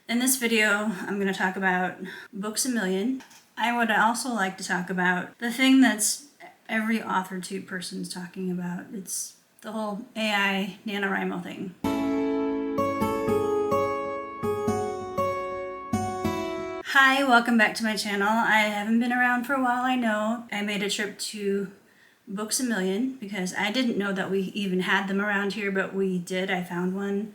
In this video, I'm going to talk about Books A Million. I would also like to talk about the thing that's every AuthorTube person is talking about. It's the whole AI NaNoWriMo thing. Hi, welcome back to my channel. I haven't been around for a while, I know. I made a trip to Books A Million because I didn't know that we even had them around here, but we did. I found one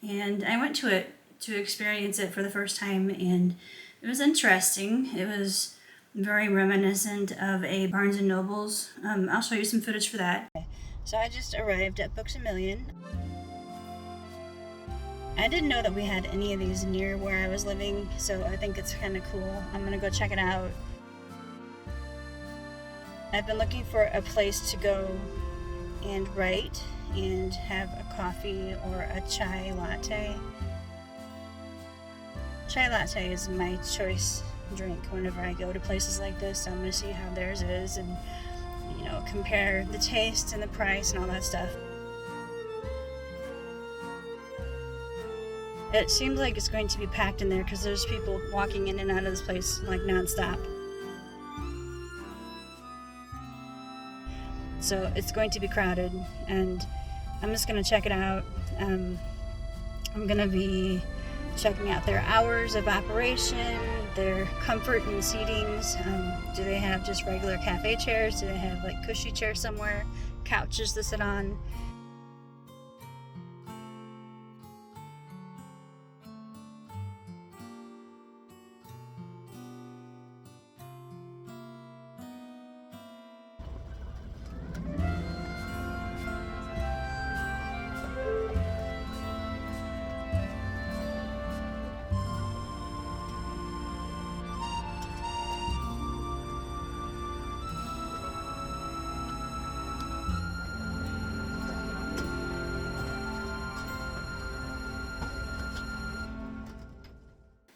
and I went to it to experience it for the first time, and it was interesting. It was very reminiscent of a Barnes and Noble's. I'll show you some footage for that. So I just arrived at Books A Million. I didn't know that we had any of these near where I was living, so I think it's kind of cool. I'm gonna go check it out. I've been looking for a place to go and write and have a coffee or a chai latte. Chai latte is my choice drink whenever I go to places like this. So I'm going to see how theirs is and, compare the taste and the price and all that stuff. It seems like it's going to be packed in there because there's people walking in and out of this place like non-stop. So it's going to be crowded, and I'm just going to check it out. I'm going to be checking out their hours of operation, their comfort and seatings. Do they have just regular cafe chairs? Do they have like cushy chairs somewhere, couches to sit on?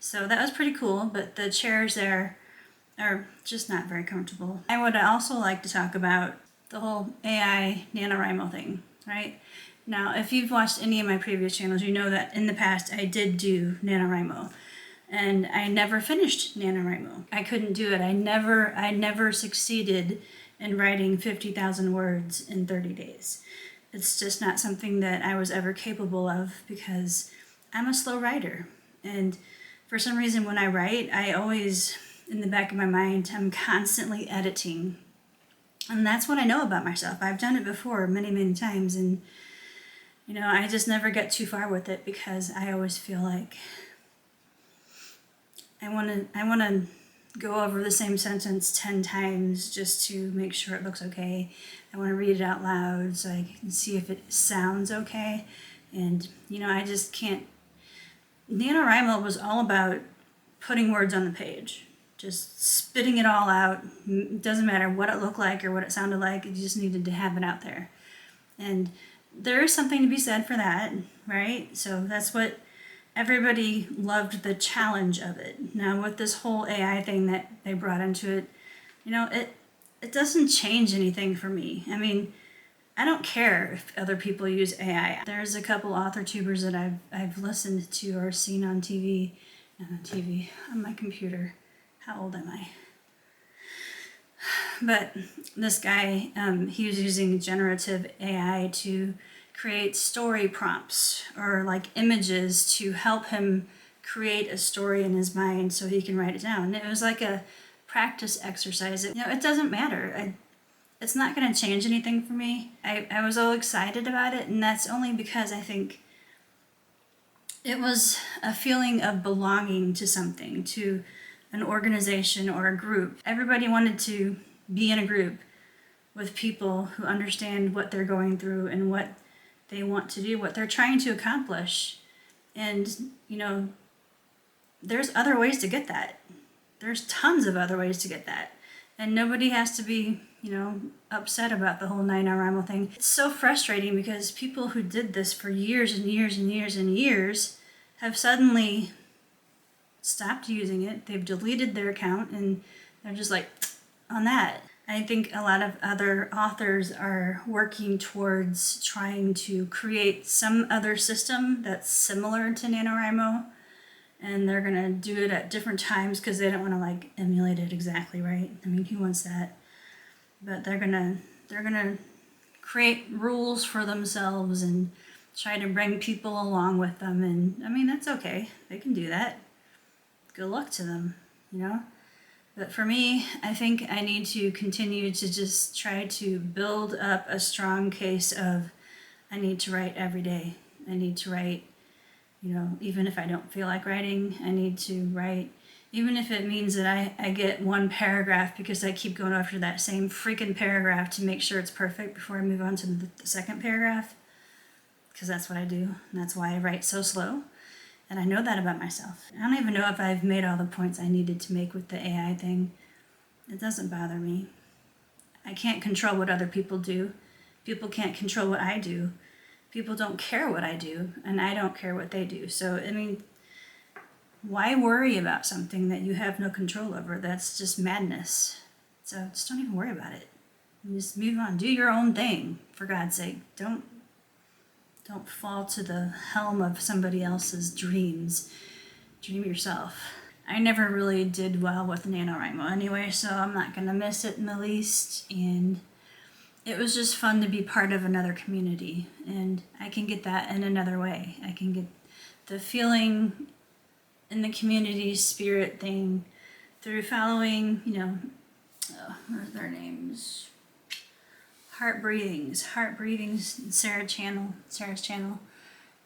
So that was pretty cool, but the chairs there are just not very comfortable. I would also like to talk about the whole AI NaNoWriMo thing, right? Now, if you've watched any of my previous channels, you know that in the past I did do NaNoWriMo, and I never finished NaNoWriMo. I couldn't do it. I never succeeded in writing 50,000 words in 30 days. It's just not something that I was ever capable of because I'm a slow writer. And for some reason, when I write, I always, in the back of my mind, I'm constantly editing. And that's what I know about myself. I've done it before many, many times. And, I just never get too far with it because I always feel like I want to go over the same sentence 10 times just to make sure it looks okay. I want to read it out loud so I can see if it sounds okay. And, I just can't. NaNoWriMo was all about putting words on the page, just spitting it all out. It doesn't matter what it looked like or what it sounded like, you just needed to have it out there. And there is something to be said for that, right? So that's what everybody loved, the challenge of it. Now with this whole AI thing that they brought into it, it doesn't change anything for me. I mean, I don't care if other people use AI. There's a couple AuthorTubers that I've listened to or seen on TV, on my computer. How old am I? But this guy, he was using generative AI to create story prompts or like images to help him create a story in his mind so he can write it down. It was like a practice exercise. It doesn't matter. It's not going to change anything for me. I was all excited about it, and that's only because I think it was a feeling of belonging to something, to an organization or a group. Everybody wanted to be in a group with people who understand what they're going through and what they want to do, what they're trying to accomplish. And, there's other ways to get that. There's tons of other ways to get that. And nobody has to be, upset about the whole NaNoWriMo thing. It's so frustrating because people who did this for years and years and years and years have suddenly stopped using it. They've deleted their account and they're just like on that. I think a lot of other authors are working towards trying to create some other system that's similar to NaNoWriMo. and they're gonna do it at different times because they don't want to like emulate it exactly right. I mean, who wants that? But they're gonna create rules for themselves and try to bring people along with them, and I mean, that's okay. They can do that. Good luck to them, you know? But for me, I think I need to continue to just try to build up a strong case of I need to write every day. I need to write, you know, even if I don't feel like writing, I need to write. Even if it means that I get one paragraph because I keep going after that same freaking paragraph to make sure it's perfect before I move on to the second paragraph. Because that's what I do. And that's why I write so slow. And I know that about myself. I don't even know if I've made all the points I needed to make with the AI thing. It doesn't bother me. I can't control what other people do. People can't control what I do. People don't care what I do, and I don't care what they do. So, I mean, why worry about something that you have no control over? That's just madness. So just don't even worry about it. Just move on. Do your own thing, for God's sake. Don't fall to the helm of somebody else's dreams. Dream yourself. I never really did well with NaNoWriMo anyway, so I'm not going to miss it in the least. And it was just fun to be part of another community, and I can get that in another way. I can get the feeling in the community spirit thing through following, you know, what are their names? Heart Breathings, Sarah's channel,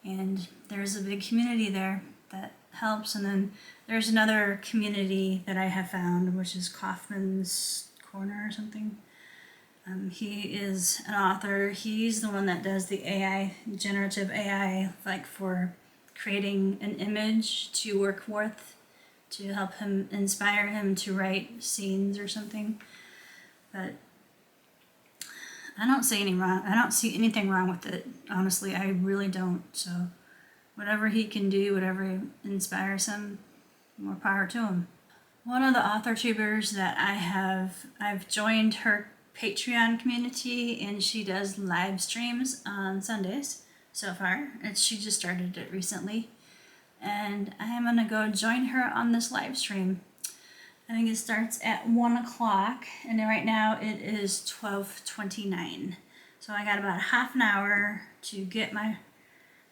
and there's a big community there that helps. And then there's another community that I have found, which is Kaufman's Corner or something. He is an author. He's the one that does the AI, generative AI, like for creating an image to work with, to help him, inspire him to write scenes or something. But I don't see anything wrong with it. Honestly, I really don't. So whatever he can do, whatever inspires him, more power to him. One of the AuthorTubers that I've joined her Patreon community, and she does live streams on Sundays so far, and she just started it recently, and I am gonna go join her on this live stream. I think it starts at 1 o'clock, and right now it is 12:29, so I got about half an hour to get my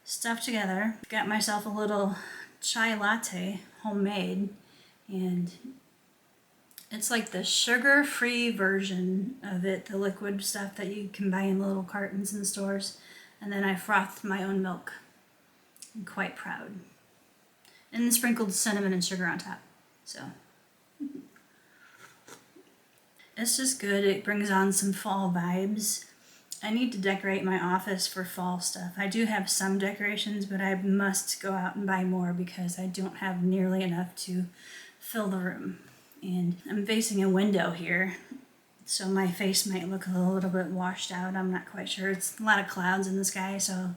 stuff together. Got myself a little chai latte, homemade, and it's like the sugar-free version of it, the liquid stuff that you can buy in little cartons in the stores. And then I frothed my own milk. I'm quite proud. And then sprinkled cinnamon and sugar on top. So it's just good. It brings on some fall vibes. I need to decorate my office for fall stuff. I do have some decorations, but I must go out and buy more because I don't have nearly enough to fill the room. And I'm facing a window here, so my face might look a little bit washed out. I'm not quite sure. It's a lot of clouds in the sky, so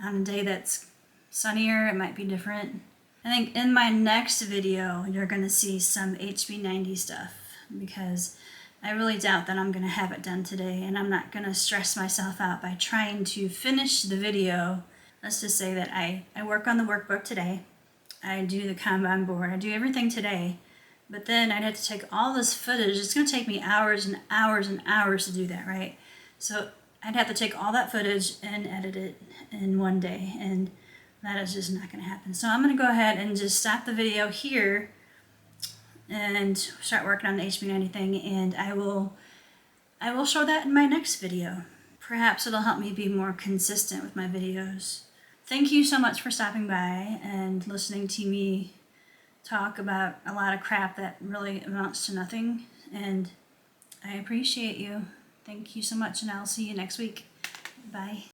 on a day that's sunnier, it might be different. I think in my next video, you're going to see some HB90 stuff, because I really doubt that I'm going to have it done today, and I'm not going to stress myself out by trying to finish the video. Let's just say that I work on the workbook today. I do the Kanban board. I do everything today. But then I'd have to take all this footage. It's going to take me hours and hours and hours to do that, right? So I'd have to take all that footage and edit it in one day, and that is just not going to happen. So I'm going to go ahead and just stop the video here and start working on the HB90 thing, and I will show that in my next video. Perhaps it'll help me be more consistent with my videos. Thank you so much for stopping by and listening to me talk about a lot of crap that really amounts to nothing, and I appreciate you. Thank you so much, and I'll see you next week. Bye.